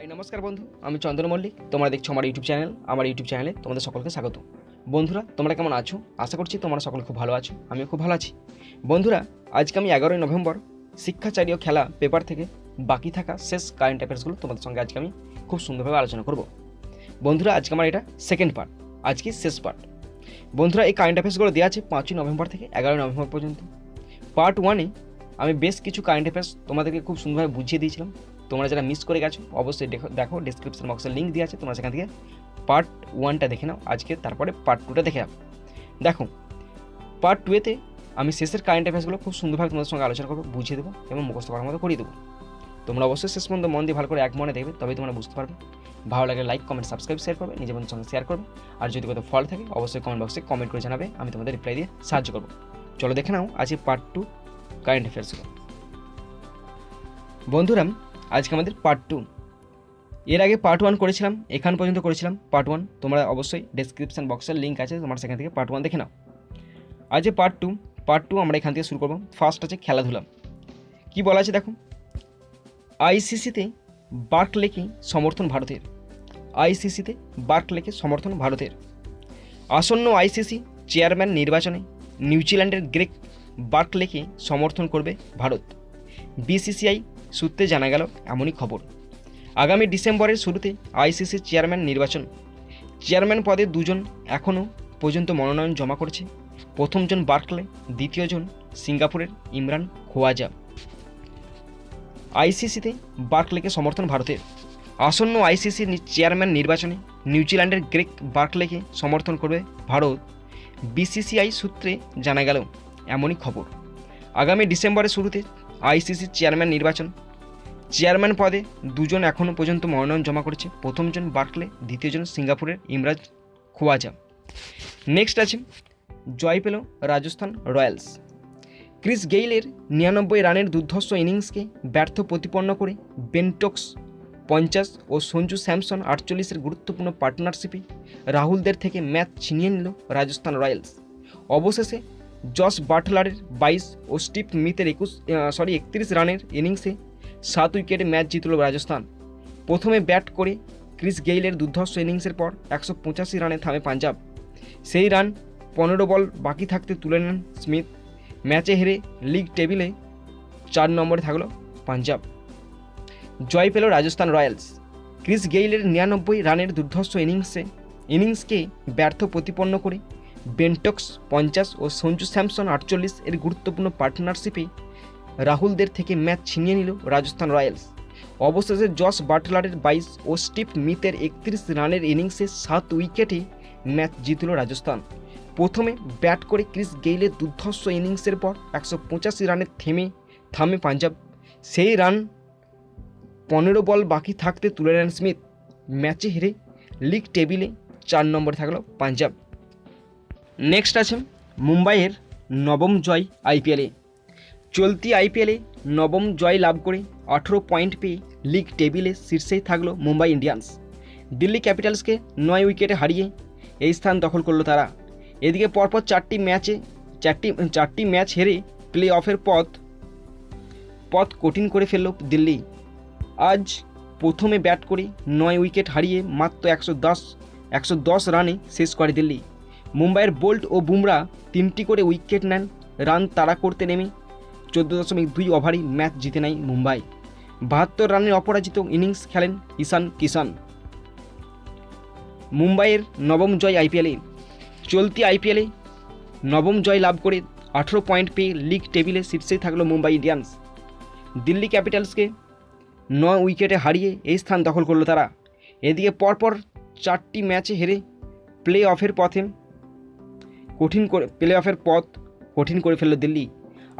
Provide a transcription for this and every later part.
High নমস্কার বন্ধু, আমি চন্দন মল্লিক। তোমরা দেখছো আমার ইউটিউব চ্যানেল। আমার ইউটিউব চ্যানেলে তোমাদের সকলকে স্বাগত। বন্ধুরা, তোমরা কেমন আছো? আশা করছি তোমরা সকলে খুব ভালো আছো। আমিও খুব ভালো আছি। বন্ধুরা, আজকে আমি 11ই নভেম্বর শিক্ষাচারী ও খেলা পেপার থেকে বাকি থাকা শেষ কারেন্ট অ্যাফেয়ার্সগুলো তোমাদের সঙ্গে আজকে আমি খুব সুন্দরভাবে আলোচনা করব। বন্ধুরা, আজকে আমার এটা সেকেন্ড পার্ট, আজকে শেষ পার্ট। বন্ধুরা, এই কারেন্ট অ্যাফেয়ার্সগুলো দেওয়া আছে 5ই নভেম্বর থেকে 11ই নভেম্বর পর্যন্ত। পার্ট 1-এ আমি বেশ কিছু কারেন্ট অ্যাফেয়ার্স তোমাদেরকে খুব সুন্দরভাবে বুঝিয়ে দিয়েছিলাম। তোমরা যারা মিস করে গেছো অবশ্যই দেখো ডিসক্রিপশন বক্সে লিঙ্ক দেওয়া আছে, তোমরা সেখান থেকে পার্ট 1টা দেখে নাও। আজকে তারপরে পার্ট 2টা দেখে নাও। দেখো, পার্ট 2-তে আমি শেষের কারেন্ট অ্যাফেয়ার্সগুলো খুব সুন্দরভাবে তোমাদের সঙ্গে আলোচনা করবো, বুঝিয়ে দেবো এবং মুখস্থ করার মতো করিয়ে দেবো। তোমরা অবশ্যই শেষ পর্যন্ত মন দিয়ে ভালো করে এক মনে দেখবে, তবেই তোমরা বুঝতে পারবে। ভালো লাগে লাইক, কমেন্ট, সাবস্ক্রাইব, শেয়ার করবে, নিজের বন্ধুর সঙ্গে শেয়ার করবে। আর যদি কোথাও ফল থাকে অবশ্যই কমেন্ট বক্সে কমেন্ট করে জানাবে, আমি তোমাদের রিপ্লাই দিয়ে সাহায্য করবো। চলো দেখে নাও আজকে পার্ট 2 কারেন্ট অ্যাফেয়ার্সগুলো। বন্ধুরা, আজকে আমাদের পার্ট 2। এর আগে পার্ট 1 করেছিলাম, এখান পর্যন্ত করেছিলাম পার্ট 1। তোমরা অবশ্যই ডেসক্রিপশন বক্সের লিঙ্ক আছে, তোমরা সেখান থেকে পার্ট 1 দেখে নাও। আজ পার্ট 2 আমরা এখান থেকে শুরু করবো। ফার্স্ট আছে খেলাধুলা। কি বলা আছে দেখো, আইসিসিতে বার্কলেকে সমর্থন ভারতের। আইসিসিতে বার্কলেকে সমর্থন ভারতের। আসন্ন আইসিসি চেয়ারম্যান নির্বাচনে নিউজিল্যান্ডের গ্রেগ বার্কলেকে সমর্থন করবে ভারত। বিসিসিআই সূত্রে জানা গেল এমনই খবর। আগামী ডিসেম্বরের শুরুতে আইসিসি চেয়ারম্যান নির্বাচন। চেয়ারম্যান পদে দুজন এখনও পর্যন্ত মনোনয়ন জমা করেছে। প্রথমজন বার্কলে, দ্বিতীয়জন সিঙ্গাপুরের ইমরান খোয়াজা। আইসিসিতে বার্কলেকে সমর্থন ভারতের। আসন্ন আইসিসি চেয়ারম্যান নির্বাচনে নিউজিল্যান্ডের গ্রেগ বার্কলেকে সমর্থন করবে ভারত। বিসিসিআই সূত্রে জানা গেল এমনই খবর। আগামী ডিসেম্বরের শুরুতে আইসিসি চেয়ারম্যান নির্বাচন। চেয়ারম্যান পদে দুজন এখনও পর্যন্ত মনোনয়ন জমা করেছে। প্রথমজন বার্কলে, দ্বিতীয়জন সিঙ্গাপুরের ইমরান খোয়াজা। নেক্সট আছে জয় পেল রাজস্থান রয়্যালস। ক্রিস গেইলের 99 রানের দুর্ধর্ষ ইনিংসকে ব্যর্থ প্রতিপন্ন করে বেন স্টোকস 50 ও সঞ্জু স্যামসন 48-এর গুরুত্বপূর্ণ পার্টনারশিপে রাহুলদের থেকে ম্যাচ ছিনিয়ে নিল রাজস্থান রয়্যালস। অবশেষে জস বাটলারের 22 ও স্টিভ স্মিথের 31 রানের ইনিংসে 7 উইকেটে ম্যাচ জিতল রাজস্থান। প্রথমে ব্যাট করে ক্রিস গেইলের দুর্ধর্ষ ইনিংসের পর 185 রানে থামে পাঞ্জাব। সেই রান 15 বল বাকি থাকতে তুলে নেন স্মিথ। ম্যাচে হেরে লিগ টেবিলে 4 নম্বরে থাকল পাঞ্জাব। জয় পেল রাজস্থান রয়্যালস। ক্রিস গেইলের 99 রানের দুর্ধর্ষ ইনিংসকে ব্যর্থ প্রতিপন্ন করে বেন স্টোকস 50 ও সঞ্জু স্যামসন 48-এর গুরুত্বপূর্ণ পার্টনারশিপে রাহুলদের থেকে ম্যাচ ছিনিয়ে নিল রাজস্থান রয়্যালস। অবশেষে জস বাটলারের 22 ও স্টিভ স্মিথের 31 রানের ইনিংসে 7 উইকেটে ম্যাচ জিতল রাজস্থান। প্রথমে ব্যাট করে ক্রিস গেইলের দুর্ধর্ষ ইনিংসের পর 185 রানে থামে পাঞ্জাব। সেই রান 15 বল বাকি থাকতে তুলে নেন স্মিথ। ম্যাচে হেরে লিগ টেবিলে 4 নম্বরে থাকল পাঞ্জাব। নেক্সট আছে মুম্বাইয়ের নবম জয় আইপিএলে। চলতি আইপিএলে নবম জয় লাভ করে 18 পয়েন্ট পেয়ে লিগ টেবিলে শীর্ষেই থাকল মুম্বাই ইন্ডিয়ান্স। দিল্লি ক্যাপিটালসকে 9 উইকেটে হারিয়ে এই স্থান দখল করল তারা। এদিকে পরপর 4টি ম্যাচ হেরে প্লে অফের পথ কঠিন করে ফেলল দিল্লি। আজ প্রথমে ব্যাট করে 9 উইকেট হারিয়ে মাত্র 110 রানে শেষ করে দিল্লি। মুম্বাইয়ের বোল্ট ও বুমরা 3টি করে উইকেট নেন। রান তাড়া করতে নেমে 14.2 ওভারই ম্যাচ জিতে নেয় মুম্বাই। 72 রানের অপরাজিত ইনিংস খেলেন ঈশান কিষান। মুম্বাইয়ের নবম জয় আইপিএলে। চলতি আইপিএলে নবম জয় লাভ করে 18 পয়েন্ট পেয়ে লিগ টেবিলে শীর্ষেই থাকল মুম্বাই ইন্ডিয়ান্স। দিল্লি ক্যাপিটালসকে 9 উইকেটে হারিয়ে এই স্থান দখল করল তারা। এদিকে পরপর 4টি ম্যাচে হেরে প্লে অফের পথ কঠিন করে ফেলল দিল্লি।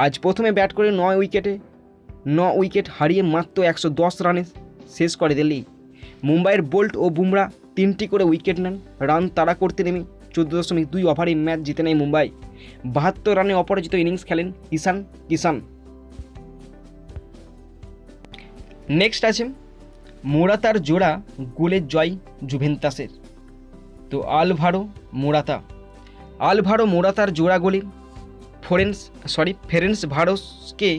আজ প্রথমে ব্যাট করে 9 উইকেট হারিয়ে মাত্র 110 রানে শেষ করে দিল্লি। মুম্বাইয়ের বোল্ট ও বুমরা 3টি করে উইকেট নেন। রান তাড়া করতে নেমে 14.2 ওভারে ম্যাচ জিতে নেয় মুম্বাই। 72 রানে অপরাজিত ইনিংস খেলেন ঈশান কিষান। নেক্সট আছে মোরাতার জোড়া গোলের জয় জুভেন্টাসের। তো আলভারো মোরাতার জোড়া গোলে ফেরেন্স ভারোসকে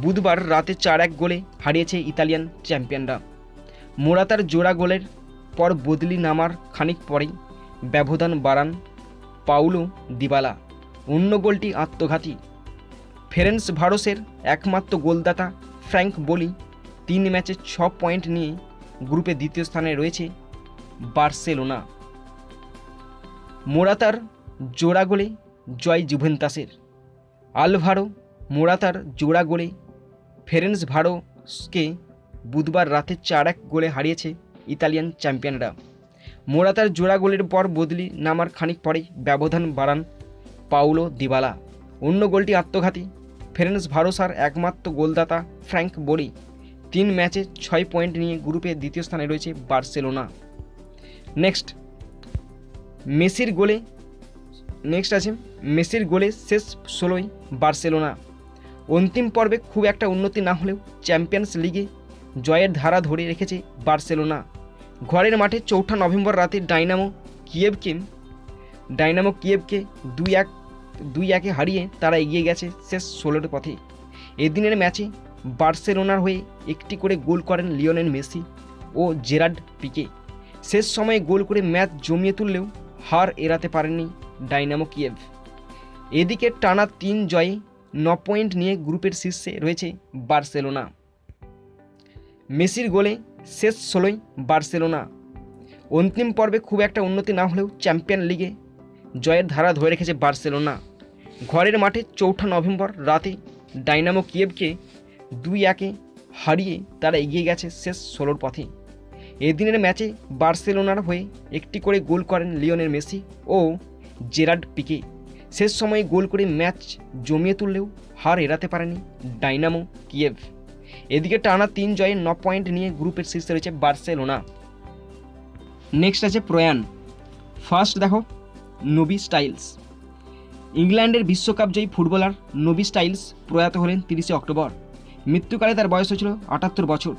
বুধবার রাতে 4-1 গোলে হারিয়েছে ইতালিয়ান চ্যাম্পিয়নরা। মোরাতার জোড়া গোলের পর বদলি নামার খানিক পরেই ব্যবধান বাড়ান পাউলো দিবালা। অন্য গোলটি আত্মঘাতী। ফেরেন্স ভারোসের একমাত্র গোলদাতা ফ্র্যাঙ্ক বোলি 3 ম্যাচে 6 পয়েন্ট নিয়ে গ্রুপে দ্বিতীয় স্থানে রয়েছে বার্সেলোনা। মোরাতার জোড়া গোলে জয় জুভেন্তাসের। আলভারো মোরাতার জোড়া গোলে ফেরেন্স ভারোসকে বুধবার রাতে 4-1 গোলে হারিয়েছে ইতালিয়ান চ্যাম্পিয়নরা। মোরাতার জোড়া গোলের পর বদলি নামার খানিক পরেই ব্যবধান বাড়ান পাউলো দিবালা। অন্য গোলটি আত্মঘাতী। ফেরেন্স ভারোসার একমাত্র গোলদাতা ফ্র্যাঙ্ক বোলি 3 ম্যাচে 6 পয়েন্ট নিয়ে গ্রুপে দ্বিতীয় স্থানে রয়েছে বার্সেলোনা। নেক্সট মেসির গোলে শেষ 16ই বার্সেলোনা। অন্তিম পর্বে খুব একটা উন্নতি না হলেও চ্যাম্পিয়ন্স লিগে জয়ের ধারা ধরে রেখেছে বার্সেলোনা। ঘরের মাঠে 4 নভেম্বর রাতে ডাইনামো কিয়েভকে 2-1 হারিয়ে তারা এগিয়ে গেছে শেষ 16 পথে। এদিনের ম্যাচে বার্সেলোনার হয়ে একটি করে গোল করেন লিওনেল মেসি ও জেরার্ড পিকে। শেষ সময়ে গোল করে ম্যাচ জমিয়ে তুললেও হার এড়াতে পারেননি ডাইনামো কিয়েভ। এদিকে টানা 3 জয়ে 9 পয়েন্ট নিয়ে গ্রুপের শীর্ষে রয়েছে বার্সেলোনা। মেসির গোলে শেষ 16ই বার্সেলোনা। অন্তিম পর্বে খুব একটা উন্নতি না হলেও চ্যাম্পিয়ন লিগে জয়ের ধারা ধরে রেখেছে বার্সেলোনা। ঘরের মাঠে 4 নভেম্বর রাতে ডাইনামো কিয়েভকে 2-1 হারিয়ে তারা এগিয়ে গেছে শেষ 16 পথে। এদিনের ম্যাচে বার্সেলোনার হয়ে একটি করে গোল করেন লিওনেল মেসি ও জেরার্ড পিকে। শেষ সময়ে গোল করে ম্যাচ জমিয়ে তুললেও হার এড়াতে পারেনি ডাইনামো কিয়েভ। এদিকে টানা 3 জয়ে 9 পয়েন্ট নিয়ে গ্রুপের শীর্ষে রয়েছে বার্সেলোনা। নেক্সট আছে প্রয়াণ। ফার্স্ট দেখো নোবি স্টাইলস। ইংল্যান্ডের বিশ্বকাপ জয়ী ফুটবলার নোবি স্টাইলস প্রয়াত হলেন 30 অক্টোবর। মৃত্যুকালে তার বয়স হয়েছিল 78 বছর।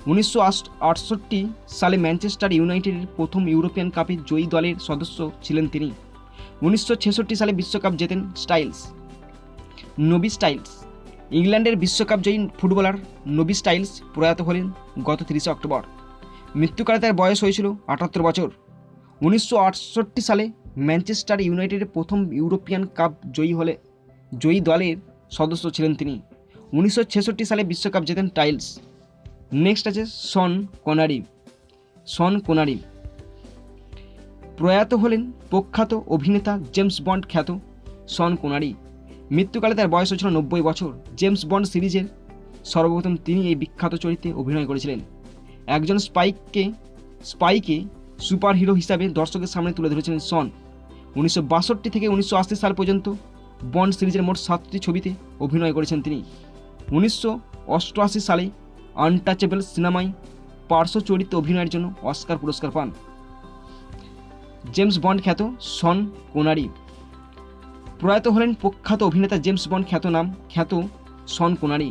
1968 সালে ম্যানচেস্টার ইউনাইটেডের প্রথম ইউরোপিয়ান কাপে জয়ী দলের সদস্য ছিলেন তিনি। 1966 সালে বিশ্বকাপ জেতেন স্টাইলস। নোবি স্টাইলস ইংল্যান্ডের বিশ্বকাপ জয়ী ফুটবলার নোবি স্টাইলস প্রয়াত হলেন গত 30 অক্টোবর। মৃত্যুকালে তার বয়স হয়েছিল 78 বছর। 1968 সালে ম্যানচেস্টার ইউনাইটেডের প্রথম ইউরোপিয়ান কাপ জয়ী দলের সদস্য ছিলেন তিনি। 1966 সালে বিশ্বকাপ জেতেন টাইলস। নেক্সট আছে শন কোনারি। প্রয়াত হলেন প্রখ্যাত অভিনেতা জেমস বন্ড খ্যাত শন কোনারি। মৃত্যুকালে তার বয়স হয়েছিল 90 বছর। জেমস বন্ড সিরিজের সর্বপ্রথম তিনি এই বিখ্যাত চরিত্রে অভিনয় করেছিলেন। একজন স্পাইকে সুপারহিরো হিসাবে দর্শকের সামনে তুলে ধরেছিলেন শন। 1962 থেকে 1980 সাল পর্যন্ত বন্ড সিরিজের মোট 7টি ছবিতে অভিনয় করেছেন তিনি। 1988 সালে আনটাচেবল সিনেমায় পার্শ্ব চরিত্রে অভিনয়ের জন্য অস্কার পুরস্কার পান জেমস বন্ড খ্যাত শন কোনারি। প্রয়াত হলেন প্রখ্যাত অভিনেতা জেমস বন্ড খ্যাত শন কোনারি।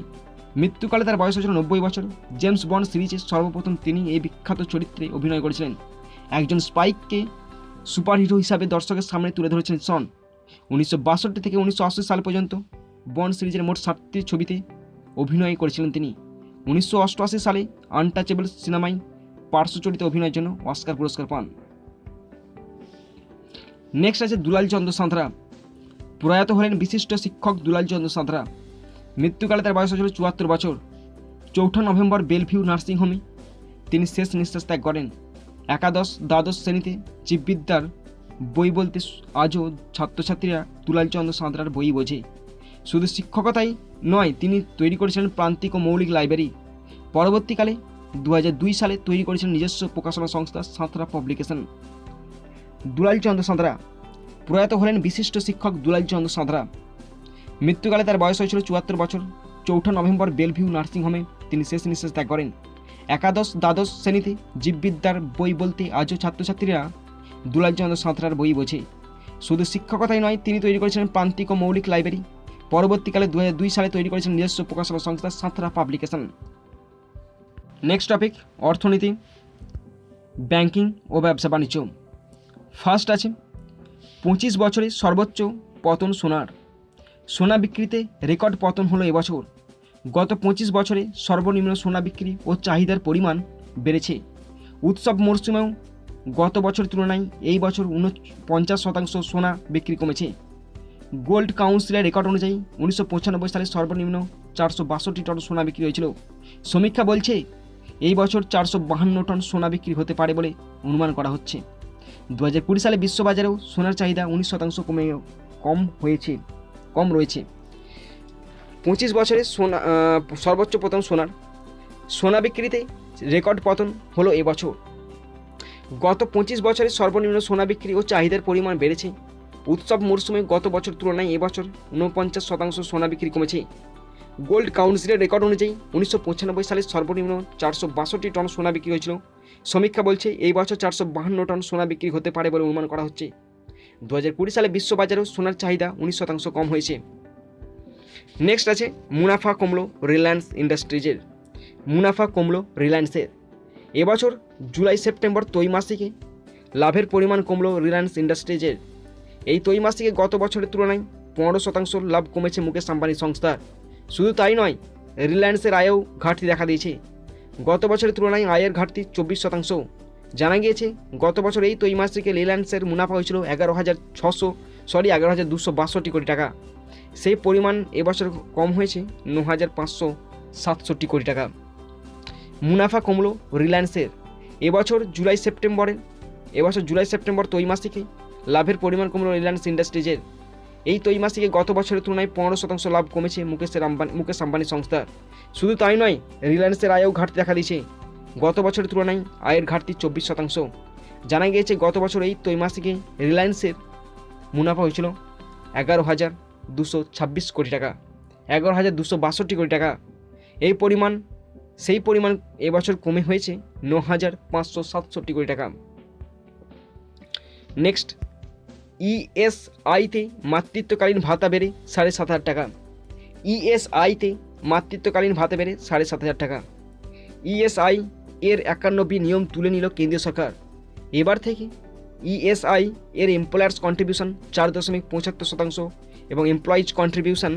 মৃত্যুকালে তার বয়স হয়েছিল 90 বছর। জেমস বন্ড সিরিজের সর্বপ্রথম তিনি এই বিখ্যাত চরিত্রে অভিনয় করেছিলেন। একজন স্পাইকে সুপারহিরো হিসাবে দর্শকের সামনে তুলে ধরেছিলেন শন। 1962 থেকে 1980 সাল পর্যন্ত বন্ড সিরিজের মোট 7টি ছবিতে অভিনয় করেছিলেন তিনি। 1988 সালে আনটাচেবল সিনেমায় পার্শ্ব চরিত্রে অভিনয়ের জন্য অস্কার পুরস্কার পান। নেক্সট আছে দুলাল চন্দ্র সাঁতরা। প্রয়াত হলেন বিশিষ্ট শিক্ষক দুলাল চন্দ্র সাঁতরা। মৃত্যুকালে তার বয়স হয়েছিল 74 বছর। 4 নভেম্বর বেলভিউ নার্সিংহোমে তিনি শেষ নিঃশ্বাস ত্যাগ করেন। দ্বাদশ শ্রেণীতে জীববিদ্যার বই বলতে আজও ছাত্রছাত্রীরা দুলাল চন্দ্র সাঁতরার বই বোঝে। শুধু শিক্ষকতাই নয়, তিনি তৈরি করেছিলেন প্রান্তিক ও মৌলিক লাইব্রেরি। পরবর্তীকালে 2002 সালে তৈরি করেছিলেন নিজস্ব প্রকাশনা সংস্থা সাঁতরা পাবলিকেশন। দুলাল চন্দ্র সাঁতরা প্রয়াত হলেন বিশিষ্ট শিক্ষক দুলাল চন্দ্র সাঁতরা। মৃত্যুকালে তার বয়স হয়েছিল 74 বছর। 4 নভেম্বর বেলভিউ নার্সিংহোমে তিনি শেষ নিঃশ্বাস ত্যাগ করেন। দ্বাদশ শ্রেণীতে জীববিদ্যার বই বলতে আজও ছাত্রছাত্রীরা দুলাল চন্দ্র সাঁতরার বই বোঝে। শুধু শিক্ষকতাই নয়, তিনি তৈরি করেছিলেন প্রান্তিক ও মৌলিক লাইব্রেরি। পরবর্তীকালে 2002 সালে তৈরি করেছেন নিজস্ব প্রকাশনা সংস্থা সাঁতরা পাবলিকেশন। নেক্সট টপিক অর্থনীতি, ব্যাংকিং ও ব্যবসা বাণিজ্য। ফার্স্ট আছে 25 বছরে সর্বোচ্চ পতন সোনা বিক্রিতে রেকর্ড পতন হলো এবছর। গত 25 বছরে সর্বনিম্ন সোনা বিক্রি ও চাহিদার পরিমাণ বেড়েছে উৎসব মরশুমেও গত বছরের তুলনায় এই বছর 49% সোনা বিক্রি কমেছে। গোল্ড কাউন্সিলের রেকর্ড অনুযায়ী 1995 সালে সর্বনিম্ন 462 টন সোনা বিক্রি হয়েছিল। সমীক্ষা বলছে এই বছর 452 টন সোনা বিক্রি হতে পারে বলে অনুমান করা হচ্ছে। 2020 সালে বিশ্ববাজারেও সোনার চাহিদা 19% কম রয়েছে। 25 বছরে সোনা সর্বোচ্চ পতন সোনা বিক্রিতে রেকর্ড পতন হলো এবছর। গত 25 বছরে সর্বনিম্ন সোনা বিক্রি ও চাহিদার পরিমাণ বেড়েছে। উৎসব মরশুমে গত বছর তুলনায় এবছর 49% সোনা বিক্রি কমেছে। গোল্ড কাউন্সিলের রেকর্ড অনুযায়ী 1995 সালে সর্বনিম্ন 462 টন সোনা বিক্রি হয়েছিল। সমীক্ষা বলছে এই বছর 452 টন সোনা বিক্রি হতে পারে বলে অনুমান করা হচ্ছে। 2020 সালে বিশ্ববাজারেও সোনার চাহিদা 19% কম হয়েছে। নেক্সট আছে মুনাফা কমলো রিলায়েন্স ইন্ডাস্ট্রিজের। মুনাফা কমলো রিলায়েন্সের। এবছর জুলাই সেপ্টেম্বর ত্রৈমাসিকে লাভের পরিমাণ কমলো রিলায়েন্স ইন্ডাস্ট্রিজের। এই ত্রৈমাসিকে গত বছরের তুলনায় 15% লাভ কমেছে মুকেশ আম্বানি সংস্থার। শুধু তাই নয়, রিলায়েন্সের আয়েও ঘাটতি দেখা দিয়েছে। গত বছরের তুলনায় আয়ের ঘাটতি 24%। জানা গিয়েছে গত বছর এই ত্রৈমাসিকে রিলায়েন্সের মুনাফা হয়েছিল 11,262 কোটি টাকা। সেই পরিমাণ এবছর কম হয়েছে 9,567 কোটি টাকা। মুনাফা কমলো রিলায়েন্সের। এবছর জুলাই সেপ্টেম্বর ত্রৈমাসিকে লাভের পরিমাণ কমলো রিলায়েন্স ইন্ডাস্ট্রিজের। এই ত্রৈমাসিকে গত বছরের তুলনায় 15% লাভ কমেছে মুকেশ আম্বানি সংস্থার। শুধু তাই নয়, রিলায়েন্সের আয়েও ঘাটতি দেখা দিয়েছে। গত বছরের তুলনায় আয়ের ঘাটতি 24%। জানা গিয়েছে গত বছর এই ত্রৈমাসিকে রিলায়েন্সের মুনাফা হয়েছিল 11,226 কোটি টাকা, 11,262 কোটি টাকা। সেই পরিমাণ এবছর কমে হয়েছে 9,567 কোটি টাকা। নেক্সট, ইএসআইতে মাতৃত্বকালীন ভাতা বেড়ে 7,500 টাকা। ইএসআইতে মাতৃত্বকালীন ভাতা বেড়ে 7,500 টাকা। ইএসআই এর 51 নিয়ম তুলে নিল কেন্দ্রীয় সরকার। এবার থেকে ইএসআই এর এমপ্লয়ার্স কন্ট্রিবিউশন 4.75% এবং এমপ্লয়িজ কন্ট্রিবিউশন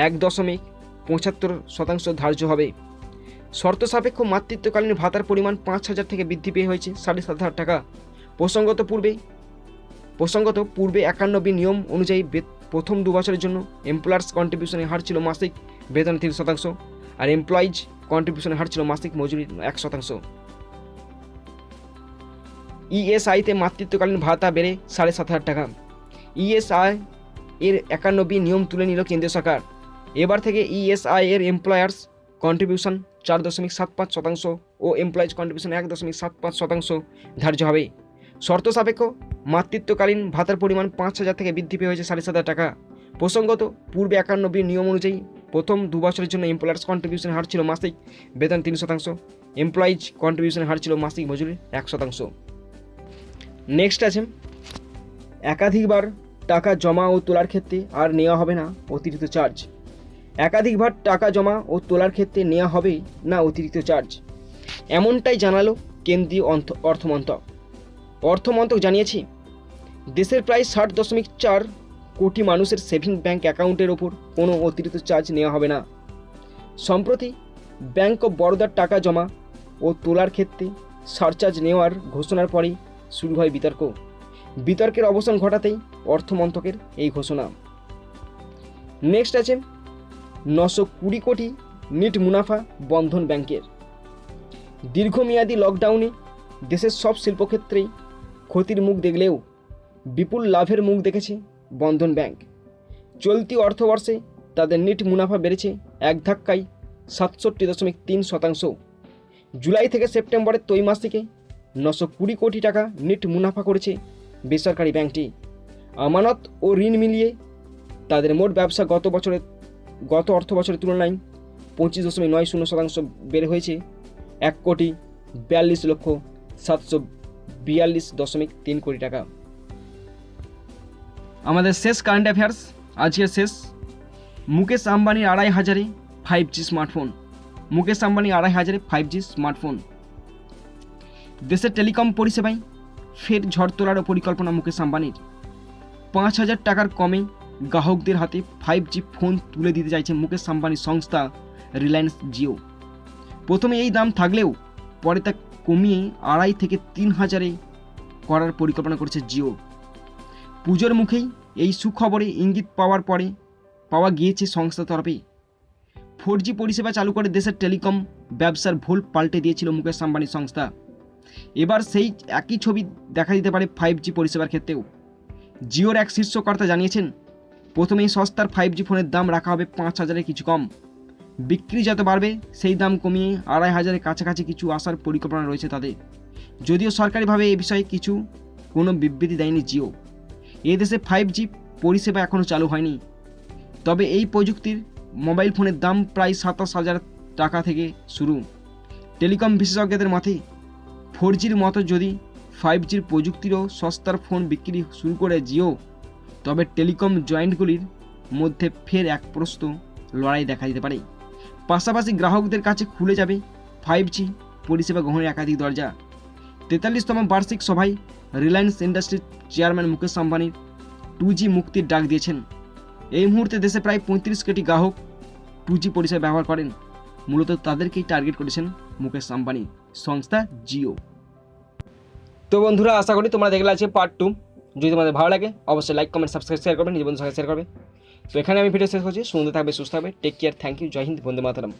1.75% ধার্য হবে। শর্ত সাপেক্ষ মাতৃত্বকালীন ভাতার পরিমাণ 5,000 থেকে বৃদ্ধি পেয়ে হয়েছে 7,500 টাকা। প্রসঙ্গত পূর্বে 51 নিয়ম অনুযায়ী প্রথম 2 বছরের জন্য এমপ্লয়ার্স কন্ট্রিবিউশনের হার ছিল মাসিক বেতন 3% আর এমপ্লয়িজ কন্ট্রিবিউশনের হার ছিল মাসিক মজুরির 1%। ইএসআইতে মাতৃত্বকালীন ভাতা বেড়ে 7,500 টাকা। ইএসআই এর 51 নিয়ম তুলে নিল কেন্দ্রীয় সরকার। এবার থেকে ইএসআই এর এমপ্লয়ার্স কন্ট্রিবিউশন 4.75% ও এমপ্লয়িজ কন্ট্রিবিউশন 1.75% ধার্য হবে। শর্ত সাপেক্ষ মাতৃত্বকালীন ভাতার পরিমাণ 5,000 থেকে বৃদ্ধি পেয়ে হয়েছে 7,500 টাকা। প্রসঙ্গত পূর্বে 51 নিয়ম অনুযায়ী প্রথম 2 বছরের জন্য এমপ্লয়ার্স কন্ট্রিবিউশনের হার ছিল মাসিক বেতন 3%, এমপ্লয়িজ কন্ট্রিবিউশনের হার ছিল মাসিক মজুরির 1%। নেক্সট আছে একাধিকবার টাকা জমা ও তোলার ক্ষেত্রে আর নেওয়া হবে না অতিরিক্ত চার্জ। একাধিকবার টাকা জমা ও তোলার ক্ষেত্রে নেওয়া হবে না অতিরিক্ত চার্জ, এমনটাই জানালো কেন্দ্রীয় অর্থমন্ত্রক জানিয়েছে দেশের প্রায় 60.4 কোটি মানুষের সেভিং ব্যাংক অ্যাকাউন্টের ওপর কোনো অতিরিক্ত চার্জ নেওয়া হবে না। সম্প্রতি ব্যাংক অফ বরোদার টাকা জমা ও তোলার ক্ষেত্রে সারচার্জ নেওয়ার ঘোষণার পরেই শুরু হয় বিতর্কের অবসান ঘটাতেই অর্থমন্ত্রকের এই ঘোষণা। নেক্সট আছে 920 কোটি নেট মুনাফা বন্ধন ব্যাংকের। দীর্ঘমেয়াদী লকডাউনে দেশের সব শিল্পক্ষেত্রেই ক্ষতির মুখ দেখলেও বিপুল লাভের মুখ দেখেছে বন্ধন ব্যাংক। চলতি অর্থবর্ষে তাদের নেট মুনাফা বেড়েছে এক ধাক্কায় 67.3%। জুলাই থেকে সেপ্টেম্বরের ত্রৈমাসিকে 920 কোটি টাকা নেট মুনাফা করেছে বেসরকারি ব্যাংকটি। আমানত ও ঋণ মিলিয়ে তাদের মোট ব্যবসা গত অর্থ বছরের তুলনায় 25.90% বেড়ে হয়েছে 1,42,742.3 কোটি টাকা। আমাদের শেষ কারেন্ট অ্যাফেয়ার্স আজকের শেষ। মুকেশ আম্বানির 2,500 5G স্মার্টফোন। মুকেশ আম্বানির 2,500 5G স্মার্টফোন। দেশের টেলিকম পরিষেবায় ফের ঝড় তোলার পরিকল্পনা মুকেশ আম্বানির। 5,000 টাকার কমে গ্রাহকদের হাতে 5G ফোন তুলে দিতে চাইছে মুকেশ আম্বানির সংস্থা রিলায়েন্স জিও। প্রথমে এই দাম থাকলেও পরে তা কমিয়ে 2.5 থেকে 3,000-এ করার পরিকল্পনা করছে জিও। পুজোর মুখেই এই সুখবরে ইঙ্গিত পাওয়া গিয়েছে সংস্থার তরফে। 4G পরিষেবা চালু করে দেশের টেলিকম ব্যবসার ভুল পাল্টে দিয়েছিল মুকেশ আম্বানির সংস্থা। এবার সেই একই ছবি দেখা দিতে পারে 5G পরিষেবার ক্ষেত্রেও। জিওর এক শীর্ষকর্তা জানিয়েছেন, প্রথমেই সস্তার 5G ফোনের দাম রাখা হবে 5,000-এর কিছু কম। বিক্রি যত বাড়বে সেই দাম কমিয়ে 2,500-এর কাছাকাছি কিছু আসার পরিকল্পনা রয়েছে তাদের। যদিও সরকারিভাবে এ বিষয়ে কোনো বিবৃতি দেয়নি জিও। এদেশে 5G পরিষেবা এখনও চালু হয়নি। তবে এই প্রযুক্তির মোবাইল ফোনের দাম প্রায় 27,000 টাকা থেকে শুরু। টেলিকম বিশেষজ্ঞদের মতে 4Gর মতো যদি 5Gর প্রযুক্তিরও সস্তার ফোন বিক্রি শুরু করে জিও, তবে টেলিকম জয়েন্টগুলির মধ্যে ফের এক প্রস্ত লড়াই দেখা দিতে পারে। পাশাপাশি গ্রাহকদের কাছে খুলে যাবে 5G পরিষেবা গ্রহণের একাধিক দরজা। 43তম বার্ষিক সভায় রিলায়েন্স ইন্ডাস্ট্রির চেয়ারম্যান মুকেশ আম্বানির 2G মুক্তির ডাক দিয়েছেন। এই মুহূর্তে দেশে প্রায় 35 কোটি গ্রাহক 2G পরিষেবা ব্যবহার করেন। মূলত তাদেরকেই টার্গেট করেছেন মুকেশ আম্বানি সংস্থা জিও। তো বন্ধুরা, আশা করি তোমরা দেখলে আছে পার্ট 2। যদি তোমাদের ভালো লাগে অবশ্যই লাইক, কমেন্ট, সাবস্ক্রাইব, শেয়ার করবে, নিজের বন্ধুর সঙ্গে শেয়ার করবে। তো এখানে আমি ভিডিও শেষ করছি। সুন্দর থাকবে, সুস্থ থাকবে, টেক কেয়ার, থ্যাংক ইউ, জয় হিন্দ, বন্দে মাতরম।